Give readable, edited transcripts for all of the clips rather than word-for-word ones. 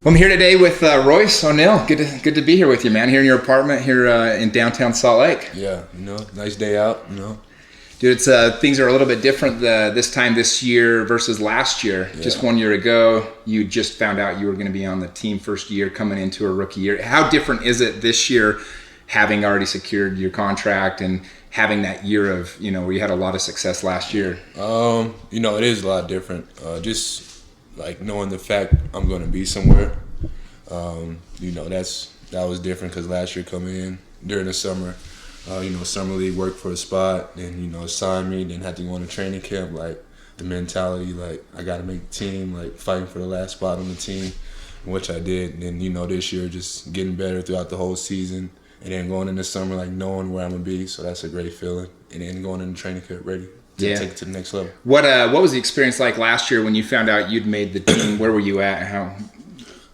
Well, I'm here today with Royce O'Neale. Good to be here with you, man. Here in your apartment here in downtown Salt Lake. Yeah, nice day out, Dude, it's things are a little bit different this year versus last year. Yeah. Just 1 year ago, you just found out you were going to be on the team first year, coming into a rookie year. How different is it this year, having already secured your contract and having that year of where you had a lot of success last year? It is a lot different. Just like knowing the fact I'm going to be somewhere. That was different because last year coming in during the summer, summer league, worked for a spot, then signed me, then had to go on a training camp. Like the mentality, like I got to make the team, like fighting for the last spot on the team, which I did. And then this year just getting better throughout the whole season, and then going into summer like knowing where I'm gonna be. So that's a great feeling. And then going into training camp ready to take it to the next level. What was the experience like last year when you found out you'd made the team? Where were you at? How?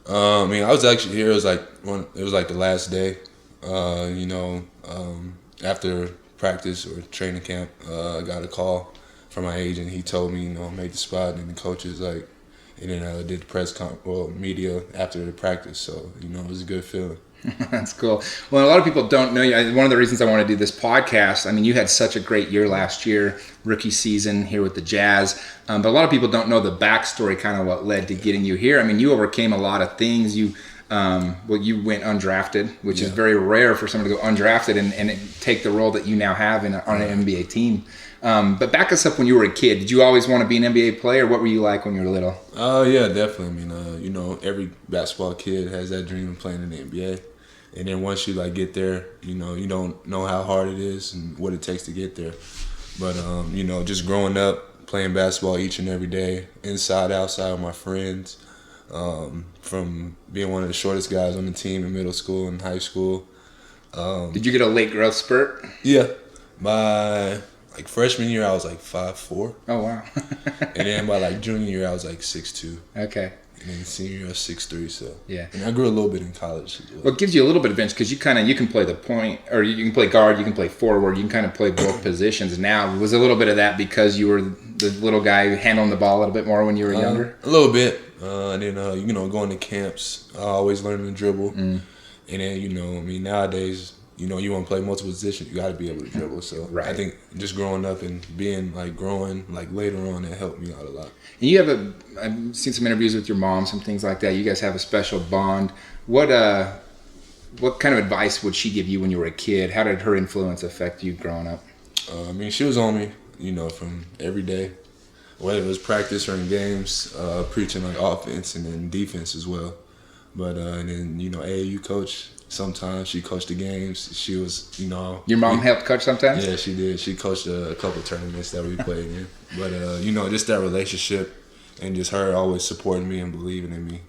I was actually here. It was like the last day. After practice or training camp, I got a call from my agent. He told me, I made the spot, and the coaches and then did the media after the practice. So it was a good feeling. That's cool. Well, a lot of people don't know you. One of the reasons I want to do this podcast, you had such a great year last year, rookie season here with the Jazz. But a lot of people don't know the backstory, kind of what led to getting you here. You overcame a lot of things. You went undrafted, which is very rare for someone to go undrafted and take the role that you now have on an NBA team. But back us up when you were a kid. Did you always want to be an NBA player? What were you like when you were little? Yeah, definitely. Every basketball kid has that dream of playing in the NBA. And then once you get there, you don't know how hard it is and what it takes to get there. But just growing up, playing basketball each and every day, inside, outside with my friends, from being one of the shortest guys on the team in middle school and high school. Did you get a late growth spurt? Yeah. My freshman year, I was 5'4". Oh, wow. And then by junior year, I was 6'2". Okay. And then senior year, I was 6'3". So yeah. And I grew a little bit in college as well. Well, it gives you a little bit of bench because you can play the point, or you can play guard, you can play forward, you can kind of play both positions. Now, was a little bit of that because you were the little guy handling the ball a little bit more when you were younger? A little bit. And then, going to camps, always learning to dribble. And then, nowadays, you want to play multiple positions, you got to be able to dribble. So right. I think just growing up and being growing later on, that helped me out a lot. And you have I've seen some interviews with your mom, some things like that. You guys have a special bond. What kind of advice would she give you when you were a kid? How did her influence affect you growing up? She was on me, from every day, whether it was practice or in games, preaching offense and then defense as well. But and then AAU coach. Sometimes she coached the games. She was, Your mom helped coach sometimes? Yeah, she did. She coached a couple tournaments that we played in. But, just that relationship and just her always supporting me and believing in me.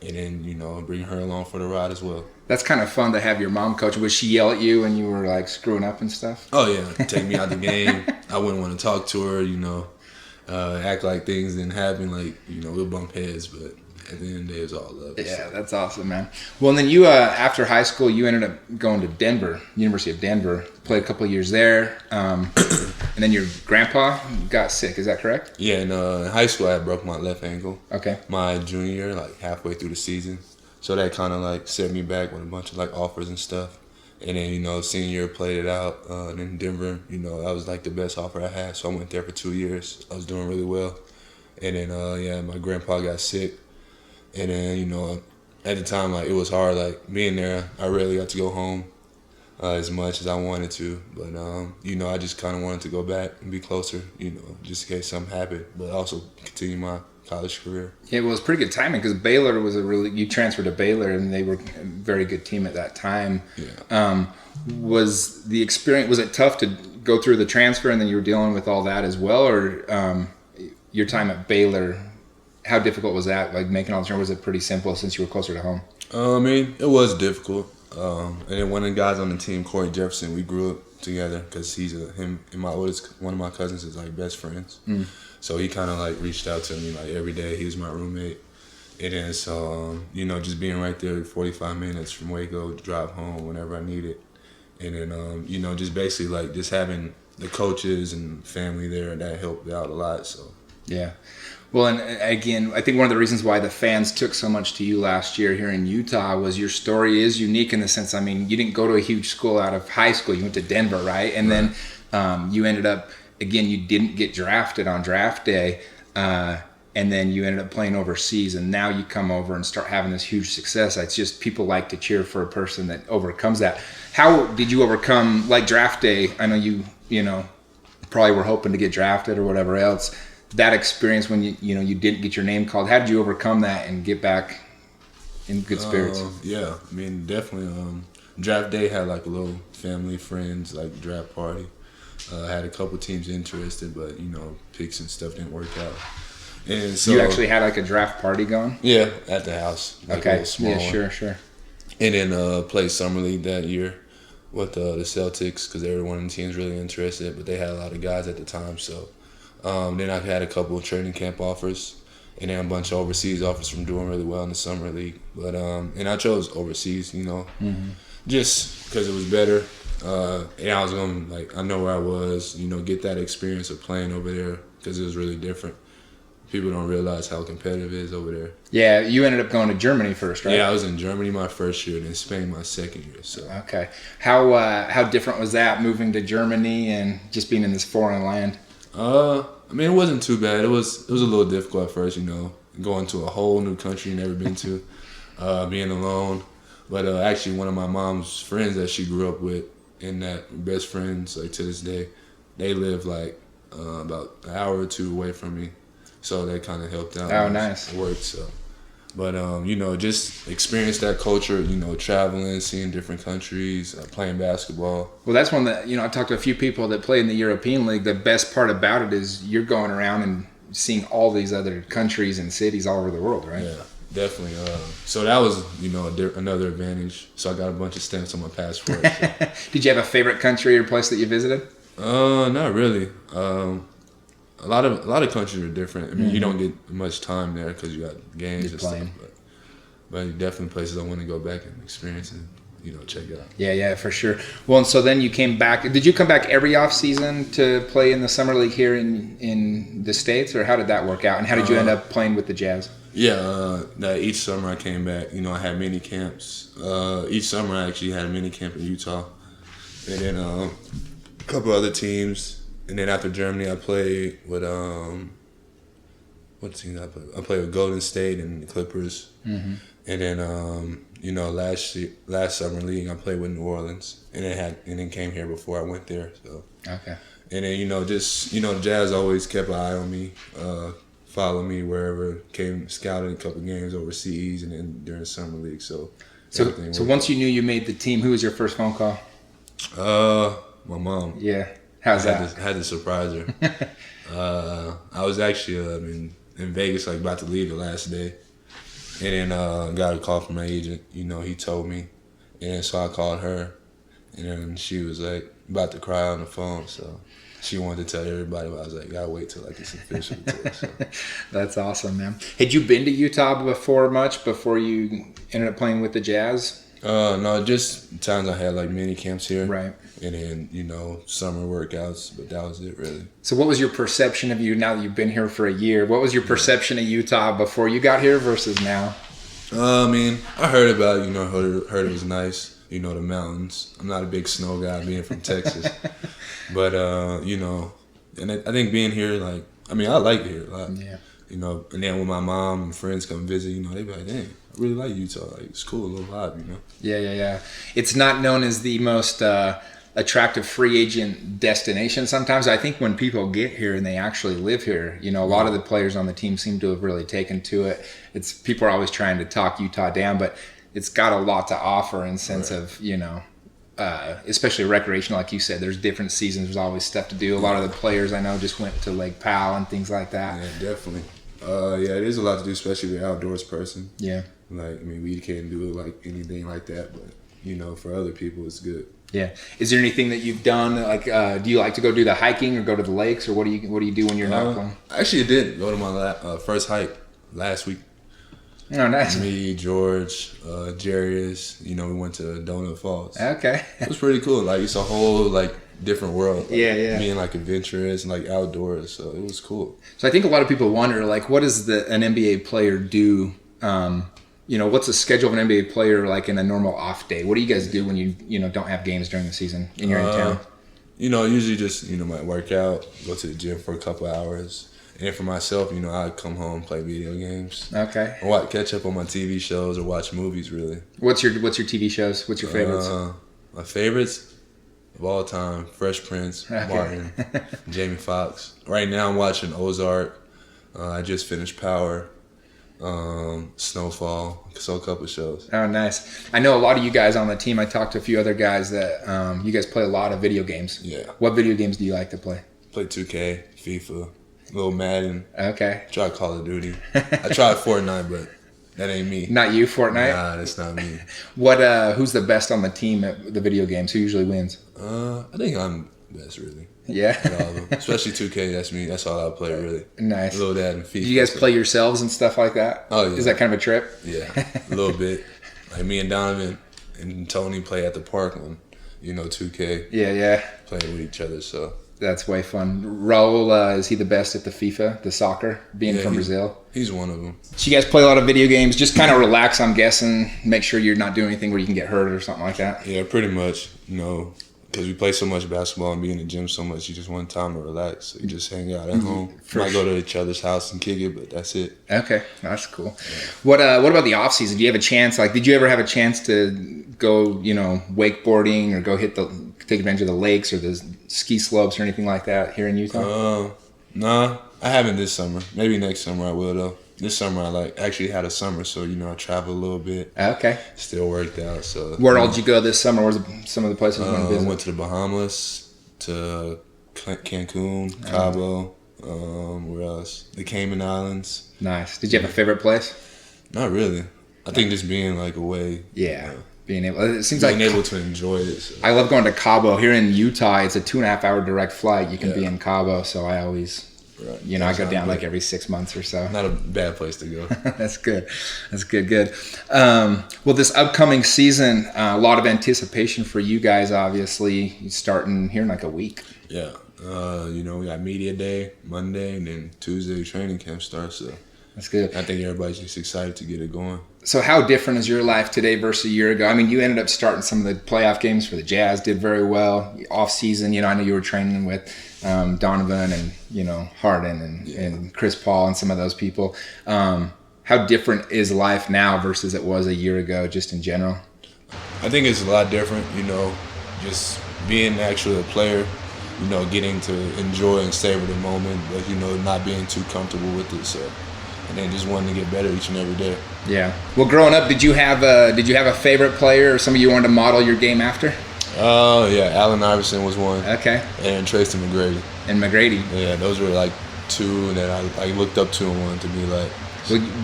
And then, bring her along for the ride as well. That's kind of fun to have your mom coach. Would she yell at you when you were, screwing up and stuff? Oh, yeah. Take me out the game. I wouldn't want to talk to her, act like things didn't happen. We'll bump heads, but at the end of the day, it's all love. Yeah, that's awesome, man. Well, and then you, after high school, you ended up going to Denver, University of Denver. Played a couple of years there. And then your grandpa got sick, is that correct? Yeah, in high school, I broke my left ankle. Okay. My junior year, halfway through the season. So that kind of, set me back with a bunch of, offers and stuff. And then, senior year, played it out. And in Denver, that was, the best offer I had. So I went there for 2 years. I was doing really well. And then, my grandpa got sick. And then, at the time, it was hard, being there. I rarely got to go home as much as I wanted to. But, I just kind of wanted to go back and be closer, just in case something happened. But also continue my college career. Yeah, well, it was pretty good timing because Baylor was you transferred to Baylor, and they were a very good team at that time. Yeah. Was it tough to go through the transfer and then you were dealing with all that as well? Or your time at Baylor, how difficult was that? Making all the turn, was it pretty simple since you were closer to home? It was difficult. And then one of the guys on the team, Corey Jefferson, we grew up together because him and one of my cousins is best friends. So he kind of reached out to me every day. He was my roommate. And then so, just being right there 45 minutes from Waco to drive home whenever I needed. And then, just basically just having the coaches and family there, that helped out a lot. So yeah. Well, and again, I think one of the reasons why the fans took so much to you last year here in Utah was your story is unique in the sense, I mean, you didn't go to a huge school out of high school. You went to Denver, right? And then you ended up, again, you didn't get drafted on draft day. And then you ended up playing overseas, and now you come over and start having this huge success. It's just people like to cheer for a person that overcomes that. How did you overcome, like draft day? I know you probably were hoping to get drafted or whatever else. That experience when you didn't get your name called. How did you overcome that and get back in good spirits? Yeah, I mean, definitely. Draft day had like a little family, friends, like draft party. Had a couple teams interested, but picks and stuff didn't work out. And so you actually had like a draft party going? Yeah, at the house. Like okay. A small one. Sure. And then played summer league that year with the Celtics because they were one of the teams really interested, but they had a lot of guys at the time. So then I had a couple of training camp offers, and then a bunch of overseas offers from doing really well in the summer league. But and I chose overseas, just because it was better. And I was going I know where I was, get that experience of playing over there because it was really different. People don't realize how competitive it is over there. Yeah, you ended up going to Germany first, right? Yeah, I was in Germany my first year, and then Spain my second year. So okay, how different was that moving to Germany and just being in this foreign land? I mean, it wasn't too bad. It was a little difficult at first, going to a whole new country you never been to, being alone. But actually, one of my mom's friends that she grew up with, and that best friends to this day, they live about an hour or two away from me. So that kind of helped out. Oh, nice. It worked, so. But, just experience that culture, traveling, seeing different countries, playing basketball. Well, that's one that, I talked to a few people that play in the European League. The best part about it is you're going around and seeing all these other countries and cities all over the world, right? Yeah, definitely. So that was, another advantage. So I got a bunch of stamps on my passport. So. Did you have a favorite country or place that you visited? Not really. A lot of countries are different. I mean, you don't get much time there because you got games and stuff. But definitely places I want to go back and experience and check it out. Yeah, for sure. Well, and so then you came back. Did you come back every off season to play in the summer league here in the States, or how did that work out? And how did you end up playing with the Jazz? Yeah, each summer I came back. I had mini camps. Each summer I actually had a mini camp in Utah, and then a couple other teams. And then after Germany, I played with what team did I play? I played with Golden State and the Clippers. Mm-hmm. And then last summer league, I played with New Orleans, and then came here before I went there. So okay. And then the Jazz always kept an eye on me, followed me wherever, scouted a couple games overseas, and then during the summer league. So once you knew you made the team, who was your first phone call? My mom. Yeah. How's that? Had to surprise her. I was actually in Vegas, about to leave the last day, and then got a call from my agent. He told me, and so I called her, and then she was about to cry on the phone. So she wanted to tell everybody, but I was gotta wait till it's official. So. That's awesome, man. Had you been to Utah before you ended up playing with the Jazz? No, just times I had mini camps here. Right. And then, summer workouts, but that was it really. So what was your perception of you now that you've been here for a year? What was your perception of Utah before you got here versus now? I heard about it, heard it was nice, the mountains. I'm not a big snow guy being from Texas. But, and I think being here, I like it here a lot. Yeah. And then when my mom and friends come visit, they be like, dang, I really like Utah. It's cool, a little vibe, Yeah. It's not known as the most attractive free agent destination sometimes. I think when people get here and they actually live here, a lot of the players on the team seem to have really taken to it. People are always trying to talk Utah down, but it's got a lot to offer in sense of, especially recreational, like you said, there's different seasons. There's always stuff to do. A lot of the players I know just went to Lake Powell and things like that. Yeah, definitely. It is a lot to do, especially with an outdoors person. Yeah. We can't do anything like that, but for other people, it's good. Yeah. Is there anything that you've done? Do you like to go do the hiking or go to the lakes, or what do you do when you're not playing? Actually, I did go to my first hike last week. Oh, nice. Me, George, Jarius, we went to Donut Falls. Okay. It was pretty cool. It's a whole different world. Like, yeah. Being like adventurous and like outdoors, so it was cool. So I think a lot of people wonder, like, what does an NBA player do? What's the schedule of an NBA player like in a normal off day? What do you guys do when you don't have games during the season and you're in town? Usually just might work out, go to the gym for a couple hours. And for myself, I come home, play video games. Okay. Or catch up on my TV shows or watch movies, really. What's your TV shows? What's your favorites? My favorites of all time, Fresh Prince, Martin, Jamie Foxx. Right now I'm watching Ozark. I just finished Power, Snowfall, so a couple shows. Oh, nice. I know a lot of you guys on the team. I talked to a few other guys that you guys play a lot of video games. Yeah. What video games do you like to play? Play 2K, FIFA. Little Madden. Okay. Tried Call of Duty. I tried Fortnite, but that ain't me. Not you, Fortnite? Nah, that's not me. Who's the best on the team at the video games? Who usually wins? I think I'm best, really. Yeah. All of them. Especially 2K, that's me. That's all I play, really. Nice. Little that and FIFA. Do you guys play yourselves and stuff like that? Oh, yeah. Is that kind of a trip? Yeah, a little bit. Like me and Donovan and Tony play at the park on, 2K. Yeah. Playing with each other, so. That's way fun. Raul, is he the best at the FIFA, the soccer, being from Brazil? He's one of them. So you guys play a lot of video games, just kind of relax, I'm guessing, make sure you're not doing anything where you can get hurt or something like that? Yeah, pretty much, because we play so much basketball and be in the gym so much, you just want time to relax. So you just hang out at home. Might go to each other's house and kick it, but that's it. Okay, that's cool. Yeah. What about the off season? Do you have a chance? Like, did you ever have a chance to go, wakeboarding or go take advantage of the lakes or the ski slopes or anything like that here in Utah? Nah, I haven't this summer. Maybe next summer I will though. This summer I actually had a summer, so I traveled a little bit. Okay. Still worked out. So where all did you go this summer? Where's some of the places you went to visit? I went to the Bahamas, to Cancun, Cabo. Where else? The Cayman Islands. Nice. Did you have a favorite place? Not really. I think just being away. Yeah. Being able to enjoy it. So. I love going to Cabo. Here in Utah, it's a 2.5 hour direct flight. You can be in Cabo, so I always, I go down every 6 months or so. Not a bad place to go. That's good. Good. Well, this upcoming season, a lot of anticipation for you guys, obviously, starting here in a week. Yeah. We got media day Monday, and then Tuesday training camp starts. So that's good. I think everybody's just excited to get it going. So how different is your life today versus a year ago? I mean, you ended up starting some of the playoff games for the Jazz, did very well. Off season, I know you were training with Donovan and, Harden and Chris Paul and some of those people. How different is life now versus it was a year ago, just in general? I think it's a lot different, just being actually a player, getting to enjoy and savor the moment, but, not being too comfortable with it. So, and then just wanting to get better each and every day. Yeah. Well, growing up, did you have a favorite player or somebody you wanted to model your game after? Yeah, Allen Iverson was one. Okay. And Tracy McGrady. And McGrady. Yeah, those were two that I looked up to and wanted to be like.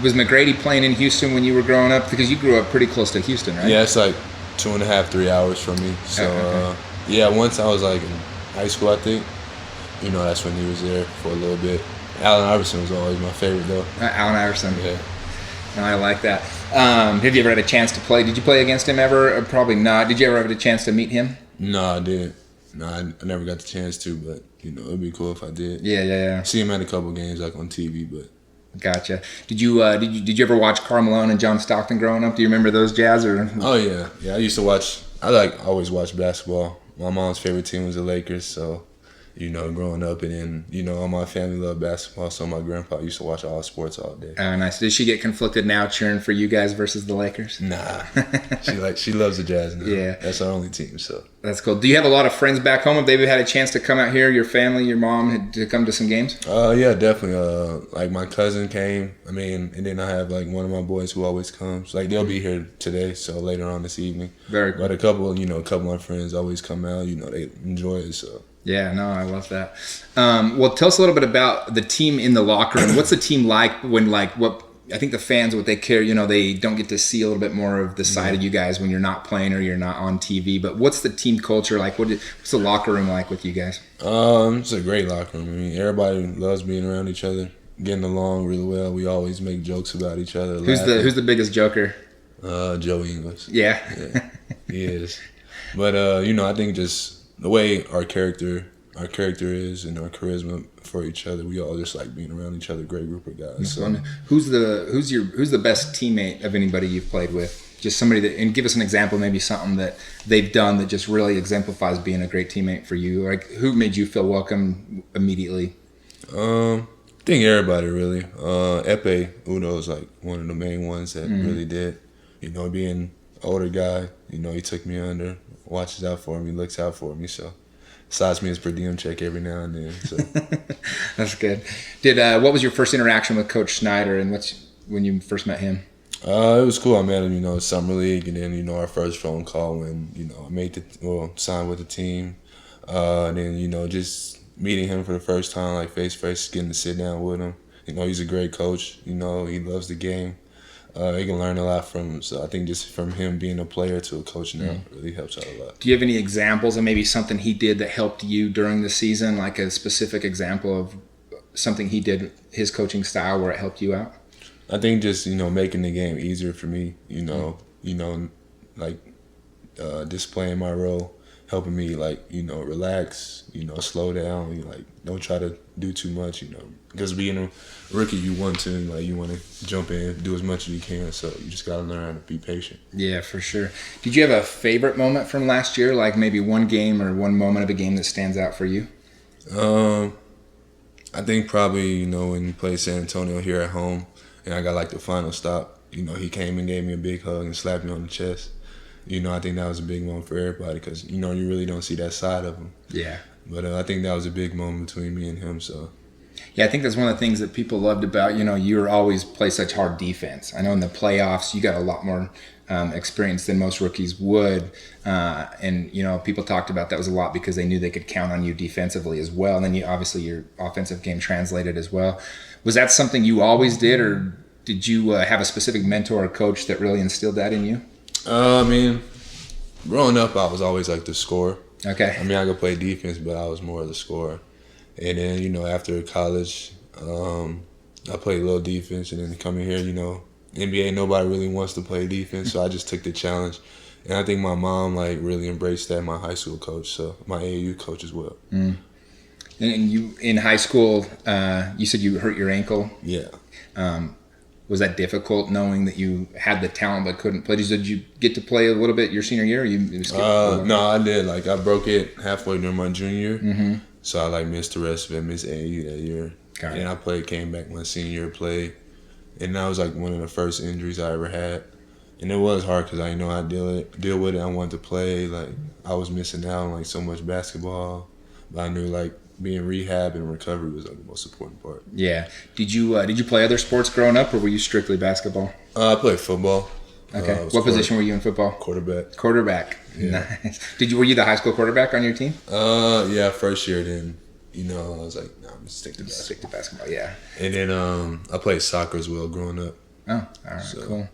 Was McGrady playing in Houston when you were growing up? Because you grew up pretty close to Houston, right? Yeah, it's 2.5, 3 hours from me. So, yeah, once I was in high school, I think, that's when he was there for a little bit. Allen Iverson was always my favorite, though. Allen Iverson. Yeah. No, I like that. Have you ever had a chance to play? Did you play against him ever? Probably not. Did you ever have a chance to meet him? No, I didn't. No, I never got the chance to, but, it'd be cool if I did. Yeah. See him at a couple games, on TV, but. Gotcha. Did you ever watch Karl Malone and John Stockton growing up? Do you remember those Jazz? Or? Oh, yeah. Yeah, I used to watch. I always watch basketball. My mom's favorite team was the Lakers, so. Growing up, and then, all my family loved basketball, so my grandpa used to watch all sports all day. Oh, nice. Did she get conflicted now cheering for you guys versus the Lakers? Nah. She loves the Jazz now. Yeah. That's our only team, so. That's cool. Do you have a lot of friends back home? Have they had a chance to come out here, your family, your mom, to come to some games? Yeah, definitely. My cousin came, and then I have, one of my boys who always comes. They'll be here today, so later on this evening. Very cool. But a couple of my friends always come out, they enjoy it, so. Yeah, no, I love that. Well, tell us a little bit about the team in the locker room. What's the team like when, what I think the fans, what they care, they don't get to see a little bit more of the side of you guys when you're not playing or you're not on TV. But what's the team culture like? What's the locker room like with you guys? It's a great locker room. Everybody loves being around each other, getting along really well. We always make jokes about each other. Who's the biggest joker? Joe Ingles. Yeah. He is. But, I think just the way our character is and our charisma for each other. We all just like being around each other. Great group of guys. So. Who's the best teammate of anybody you've played with? Just somebody that, and give us an example, maybe something that they've done that just really exemplifies being a great teammate for you. Like, who made you feel welcome immediately? I think everybody really. Epe Uno is like one of the main ones that really did. You know, being an older guy, you know, he took me under, watches out for me, looks out for me. So, signs me his per diem check every now and then. So that's good. What was your first interaction with Coach Schneider, and when you first met him? It was cool. I met him, you know, summer league, and then, you know, our first phone call when, you know, I signed with the team. And then, you know, just meeting him for the first time, like face to face, getting to sit down with him. You know, he's a great coach. You know, he loves the game. You can learn a lot from him. So I think just from him being a player to a coach now really helps out a lot. Do you have any examples of maybe something he did that helped you during the season, like a specific example of something he did, his coaching style, where it helped you out? I think just, you know, making the game easier for me, displaying my role, helping me, like, you know, relax, you know, slow down, like, don't try to do too much, you know, because being a rookie, you want to jump in, do as much as you can, so you just got to learn how to be patient. Yeah, for sure. Did you have a favorite moment from last year, like maybe one game or one moment of a game that stands out for you? I think probably, you know, when we played San Antonio here at home, and I got like the final stop, you know, he came and gave me a big hug and slapped me on the chest. You know, I think that was a big moment for everybody because, you know, you really don't see that side of him. Yeah. But I think that was a big moment between me and him, so. Yeah, I think that's one of the things that people loved about, you know, you always play such hard defense. I know in the playoffs you got a lot more experience than most rookies would. And, you know, people talked about that was a lot because they knew they could count on you defensively as well. And then obviously your offensive game translated as well. Was that something you always did, or did you have a specific mentor or coach that really instilled that in you? I mean, growing up, I was always like the scorer. Okay. I mean, I could play defense, but I was more of the scorer. And then, you know, after college, I played a little defense, and then coming here, you know, NBA, nobody really wants to play defense, so I just took the challenge. And I think my mom, like, really embraced that, my high school coach, so my AAU coach as well. Mm. And you, in high school, you said you hurt your ankle? Yeah. Was that difficult knowing that you had the talent but couldn't play? Did you get to play a little bit your senior year? Or you no, I did. Like, I broke it halfway during my junior year, so I, like, missed the rest of it, missed AAU that year. And I came back my senior year, played. And that was, like, one of the first injuries I ever had. And it was hard because I didn't know how to deal with it. I wanted to play. Like, I was missing out on, like, so much basketball. But I knew, like, being rehab and recovery was, like, the most important part. Yeah. Did you play other sports growing up, or were you strictly basketball? I played football. Okay. What position were you in football? Quarterback. Quarterback. Yeah. Nice. Were you the high school quarterback on your team? Yeah, first year. Then, you know, I was like, no, I'm gonna stick to basketball. Stick to basketball, yeah. And then I played soccer as well growing up. Oh, all right, cool.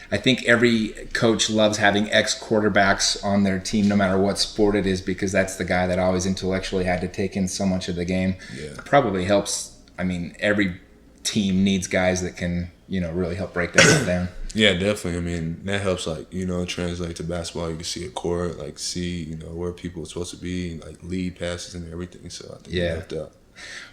I think every coach loves having ex-quarterbacks on their team, no matter what sport it is, because that's the guy that always intellectually had to take in so much of the game. Yeah. It probably helps. I mean, every team needs guys that can, you know, really help break that stuff down. Yeah, definitely. I mean, that helps, like, you know, translate to basketball. You can see a court, like, see, you know, where people are supposed to be, like, lead passes and everything. So I think it helped out.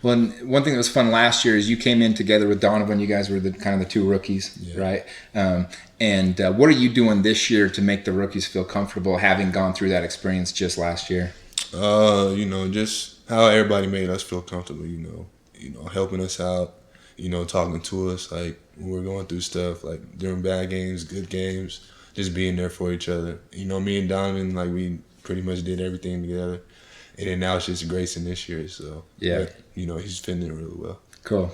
Well, and one thing that was fun last year is you came in together with Donovan. You guys were kind of the two rookies, right? And what are you doing this year to make the rookies feel comfortable having gone through that experience just last year? You know, just how everybody made us feel comfortable, you know, helping us out, you know, talking to us, like, when we're going through stuff, like, during bad games, good games, just being there for each other. You know, me and Donovan, like, we pretty much did everything together. And then now it's just Grayson this year, so yeah, you know, he's fitting in really well. Cool.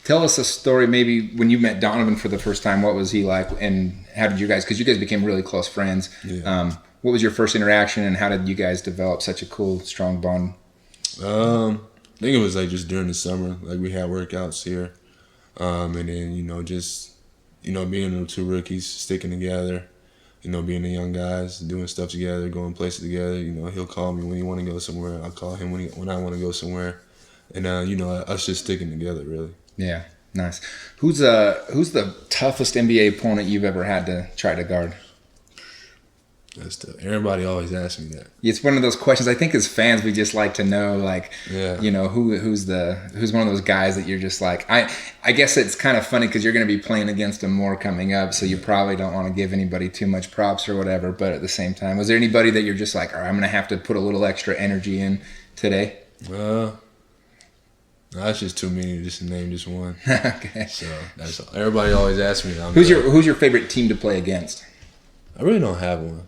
Tell us a story, maybe when you met Donovan for the first time. What was he like, and how did you guys? Because you guys became really close friends. Yeah. What was your first interaction, and how did you guys develop such a cool, strong bond? I think it was like just during the summer, like we had workouts here, and then, you know, just, you know, being the two rookies sticking together. You know, being the young guys, doing stuff together, going places together. You know, he'll call me when he want to go somewhere. I'll call him when I want to go somewhere. And, you know, us just sticking together, really. Yeah, nice. Who's the toughest NBA opponent you've ever had to try to guard? That's tough. Everybody always asks me that. It's one of those questions. I think as fans, we just like to know, like, you know, who's one of those guys that you're just like. I guess it's kind of funny because you're going to be playing against them more coming up, so you probably don't want to give anybody too much props or whatever. But at the same time, was there anybody that you're just like, all right, I'm going to have to put a little extra energy in today? That's just too many just to name just one. Okay. So that's all. Everybody always asks me. Who's your favorite team to play against? I really don't have one.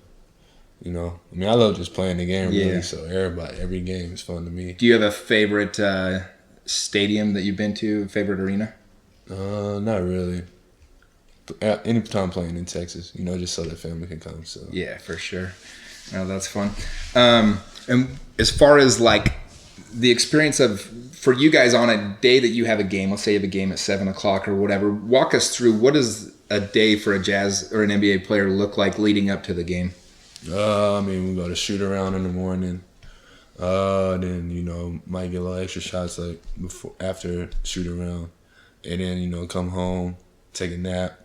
You know, I mean, I love just playing the game, really. So every game is fun to me. Do you have a favorite stadium that you've been to? Favorite arena? Not really. Anytime playing in Texas, you know, just so that family can come. So yeah, for sure. No, that's fun. And as far as like the experience of for you guys on a day that you have a game, let's say you have a game at 7:00 or whatever. Walk us through what does a day for a Jazz or an NBA player look like leading up to the game? I mean, we go to shoot around in the morning. Then, you know, might get a little extra shots like after shoot around. And then, you know, come home, take a nap.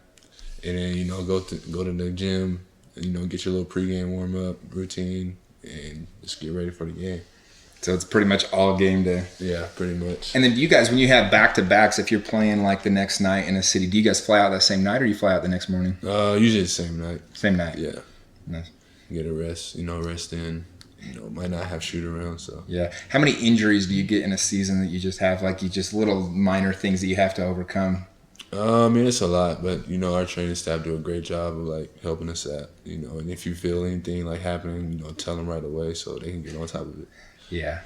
And then, you know, go to the gym, and, you know, get your little pregame warm-up routine and just get ready for the game. So it's pretty much all game day. Yeah, pretty much. And then do you guys, when you have back-to-backs, if you're playing like the next night in a city, do you guys fly out that same night or you fly out the next morning? Usually the same night. Same night? Yeah. Nice. Get a rest, you know, rest in. You know, might not have shoot around, so. Yeah. How many injuries do you get in a season that you just have, like you just little minor things that you have to overcome? I mean, it's a lot, but, you know, our training staff do a great job of, like, helping us out, you know. And if you feel anything, like, happening, you know, tell them right away so they can get on top of it. Yeah.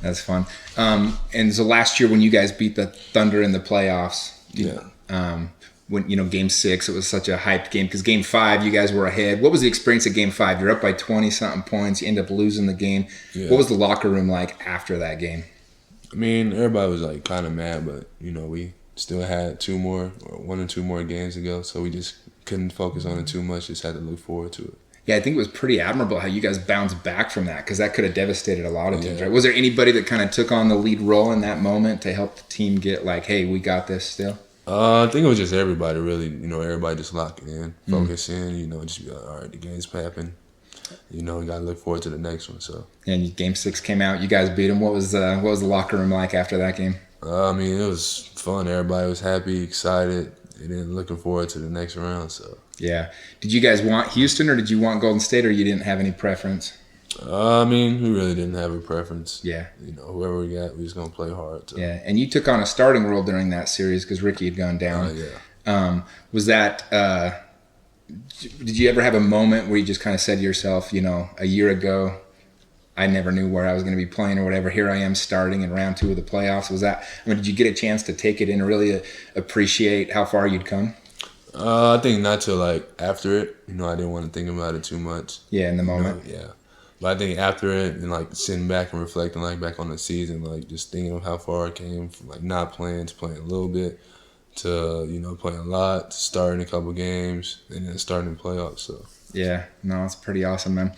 That's fun. And so last year when you guys beat the Thunder in the playoffs, when, you know, Game 6, it was such a hyped game because Game 5, you guys were ahead. What was the experience of Game 5? You're up by 20-something points. You end up losing the game. Yeah. What was the locker room like after that game? I mean, everybody was, like, kind of mad, but, you know, we still had one or two more games to go, so we just couldn't focus on it too much, just had to look forward to it. Yeah, I think it was pretty admirable how you guys bounced back from that because that could have devastated a lot of teams, right? Was there anybody that kind of took on the lead role in that moment to help the team get like, hey, we got this still? I think it was just everybody, really. You know, everybody just locking in, focus in, you know, just be like, all right, the game's happening. You know, we got to look forward to the next one. So. And Game 6 came out. You guys beat them. What was the locker room like after that game? I mean, it was fun. Everybody was happy, excited, and then looking forward to the next round. So. Yeah. Did you guys want Houston or did you want Golden State or you didn't have any preference? I mean, we really didn't have a preference. Yeah. You know, whoever we got, we was going to play hard. So. Yeah. And you took on a starting role during that series because Ricky had gone down. Yeah. Was that did you ever have a moment where you just kind of said to yourself, you know, a year ago, I never knew where I was going to be playing or whatever. Here I am starting in round 2 of the playoffs. Did you get a chance to take it in and really appreciate how far you'd come? I think not till like after it. You know, I didn't want to think about it too much. Yeah, in the moment. You know, yeah. But I think after it and like sitting back and reflecting like back on the season, like just thinking of how far I came from like not playing to playing a little bit to, you know, playing a lot, to starting a couple games and then starting the playoffs. So. Yeah, no, it's pretty awesome, man.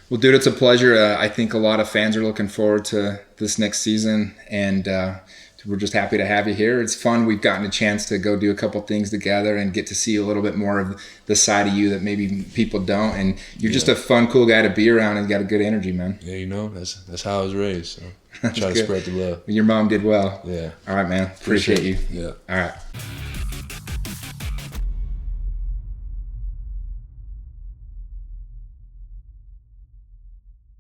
Well, dude, it's a pleasure. I think a lot of fans are looking forward to this next season, and we're just happy to have you here. It's fun. We've gotten a chance to go do a couple things together and get to see a little bit more of the side of you that maybe people don't. And you're just a fun, cool guy to be around and got a good energy, man. Yeah, you know, that's how I was raised. So try to spread the love. Your mom did well. Yeah. All right, man. Appreciate you. Yeah. All right.